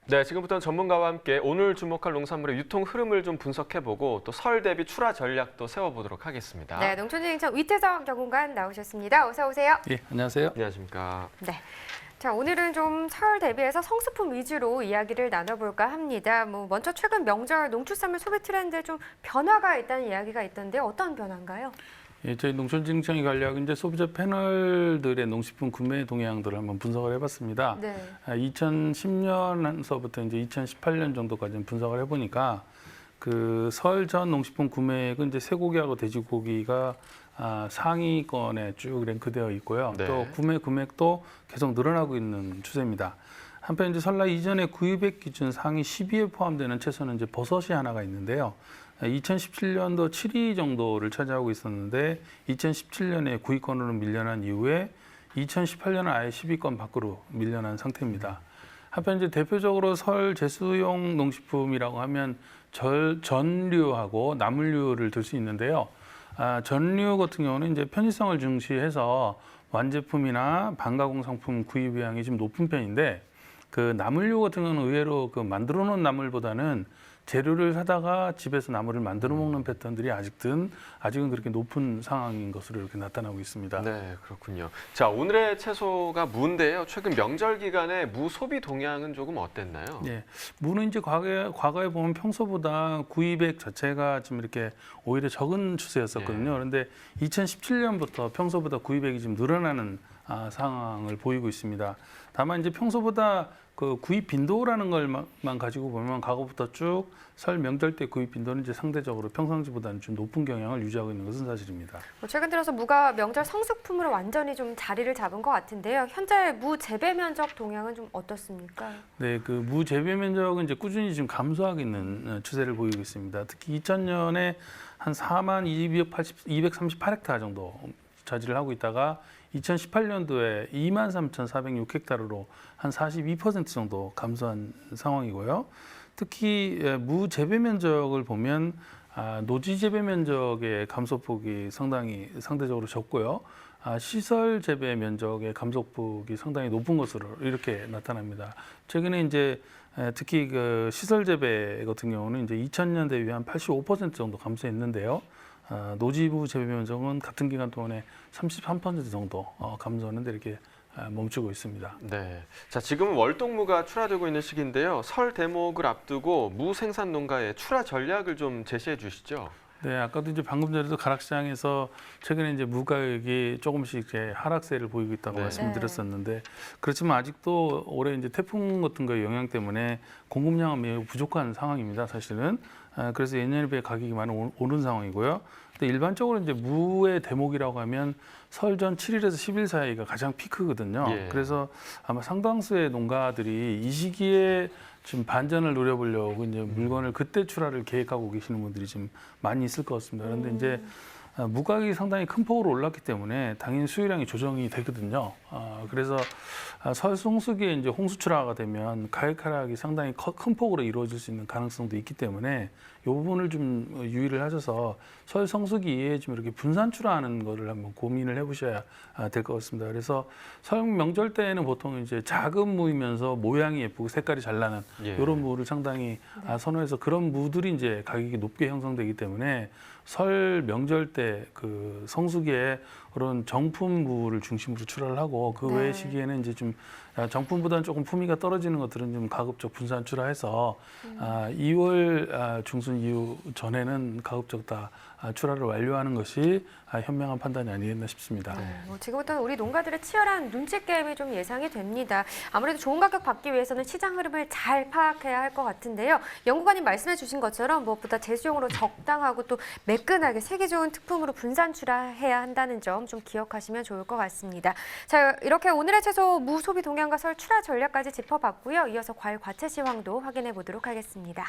네, 지금부터는 전문가와 함께 오늘 주목할 농산물의 유통 흐름을 좀 분석해보고 또 설 대비 출하 전략도 세워보도록 하겠습니다. 네, 농촌진흥청 위태성 연구관 나오셨습니다. 어서 오세요. 예, 안녕하세요. 안녕하십니까. 네. 자, 오늘은 좀 설 대비해서 성수품 위주로 이야기를 나눠볼까 합니다. 먼저 최근 명절 농축산물 소비 트렌드에 좀 변화가 있다는 이야기가 있던데 어떤 변화인가요? 예, 저희 농촌진흥청이 관리하고 이제 소비자 패널들의 농식품 구매 동향들을 한번 분석을 해봤습니다. 네. 2010년서부터 이제 2018년 정도까지 분석을 해보니까 그 설 전 농식품 구매액은 이제 쇠고기하고 돼지고기가 상위권에 쭉 랭크되어 있고요. 네. 또 구매 금액도 계속 늘어나고 있는 추세입니다. 한편 이제 설날 이전에 구입액 기준 상위 10위에 포함되는 채소는 이제 버섯이 하나가 있는데요. 2017년도 7위 정도를 차지하고 있었는데 2017년에 9위권으로 밀려난 이후에 2018년은 아예 10위권 밖으로 밀려난 상태입니다. 한편 이제 대표적으로 설 제수용 농식품이라고 하면 전류하고 나물류를 들 수 있는데요. 전류 같은 경우는 이제 편의성을 중시해서 완제품이나 반가공 상품 구입 의향이 좀 높은 편인데 그 나물류 같은 경우는 의외로 그 만들어 놓은 나물보다는 재료를 사다가 집에서 나물을 만들어 먹는 패턴들이 아직은 그렇게 높은 상황인 것으로 이렇게 나타나고 있습니다. 네, 그렇군요. 자, 오늘의 채소가 무인데요. 최근 명절 기간에 무 소비 동향은 조금 어땠나요? 예, 무는 이제 과거에 보면 평소보다 구입액 자체가 좀 이렇게 오히려 적은 추세였었거든요. 그런데 2017년부터 평소보다 구입액이 좀 늘어나는 상황을 보이고 있습니다. 다만 이제 평소보다 그 구입 빈도라는 걸만 가지고 보면 과거부터 쭉 설 명절 때 구입 빈도는 이제 상대적으로 평상시보다는 좀 높은 경향을 유지하고 있는 것은 사실입니다. 최근 들어서 무가 명절 성수품으로 완전히 좀 자리를 잡은 것 같은데요. 현재 무 재배 면적 동향은 좀 어떻습니까? 네, 그 무 재배 면적은 이제 꾸준히 지금 감소하고 있는 추세를 보이고 있습니다. 특히 2000년에 한 4만 238헥타르 정도 차지를 하고 있다가 2018년도에 23,406헥타르로 한 42% 정도 감소한 상황이고요. 특히 무 재배 면적을 보면 노지 재배 면적의 감소폭이 상대적으로 적고요. 시설 재배 면적의 감소폭이 상당히 높은 것으로 이렇게 나타납니다. 최근에 이제 특히 그 시설 재배 같은 경우는 이제 2000년 대비 한 85% 정도 감소했는데요. 노지부 재배 면적은 같은 기간 동안에 33% 정도 감소하는데 이렇게 멈추고 있습니다. 네. 자, 지금은 월동무가 출하되고 있는 시기인데요. 설 대목을 앞두고 무 생산 농가의 출하 전략을 좀 제시해 주시죠. 네, 아까도 이제 방금 전에도 가락시장에서 최근에 이제 무 가격이 조금씩 이제 하락세를 보이고 있다고 말씀드렸었는데 그렇지만 아직도 올해 이제 태풍 같은 거의 영향 때문에 공급량은 매우 부족한 상황입니다. 사실은 그래서 예년에 비해 가격이 많이 오른 상황이고요. 근데 일반적으로 이제 무의 대목이라고 하면 설 전 7일에서 10일 사이가 가장 피크거든요. 그래서 아마 상당수의 농가들이 이 시기에 지금 반전을 노려보려고 이제 물건을 그때 출하를 계획하고 계시는 분들이 좀 많이 있을 것 같습니다. 그런데 이제 무 가격이 상당히 큰 폭으로 올랐기 때문에 당연히 수요량이 조정이 되거든요. 그래서 설 성수기에 이제 홍수 출하가 되면 가격 하락이 상당히 큰 폭으로 이루어질 수 있는 가능성도 있기 때문에 이 부분을 좀 유의를 하셔서 설 성수기에 좀 이렇게 분산 출하하는 거를 한번 고민을 해보셔야 될 것 같습니다. 그래서 설 명절 때에는 보통 이제 작은 무이면서 모양이 예쁘고 색깔이 잘 나는 이런 무를 상당히 선호해서 그런 무들이 이제 가격이 높게 형성되기 때문에 설 명절 때 그 성수기에 그런 정품 무를 중심으로 출하를 하고 그 외의 시기에는 이제 좀 정품보다는 조금 품위가 떨어지는 것들은 좀 가급적 분산 출하해서 2월 중순 이후 전에는 가급적 다 출하를 완료하는 것이 현명한 판단이 아니겠나 싶습니다. 지금부터는 우리 농가들의 치열한 눈치 게임이 좀 예상이 됩니다. 아무래도 좋은 가격 받기 위해서는 시장 흐름을 잘 파악해야 할 것 같은데요. 연구관님 말씀해 주신 것처럼 무엇보다 제수용으로 적당하고 또 매끈하게 세기 좋은 특품으로 분산 출하해야 한다는 점 좀 기억하시면 좋을 것 같습니다. 자, 이렇게 오늘의 채소 무 소비 동향과 설 출하 전략까지 짚어봤고요. 이어서 과일 과채 시황도 확인해 보도록 하겠습니다.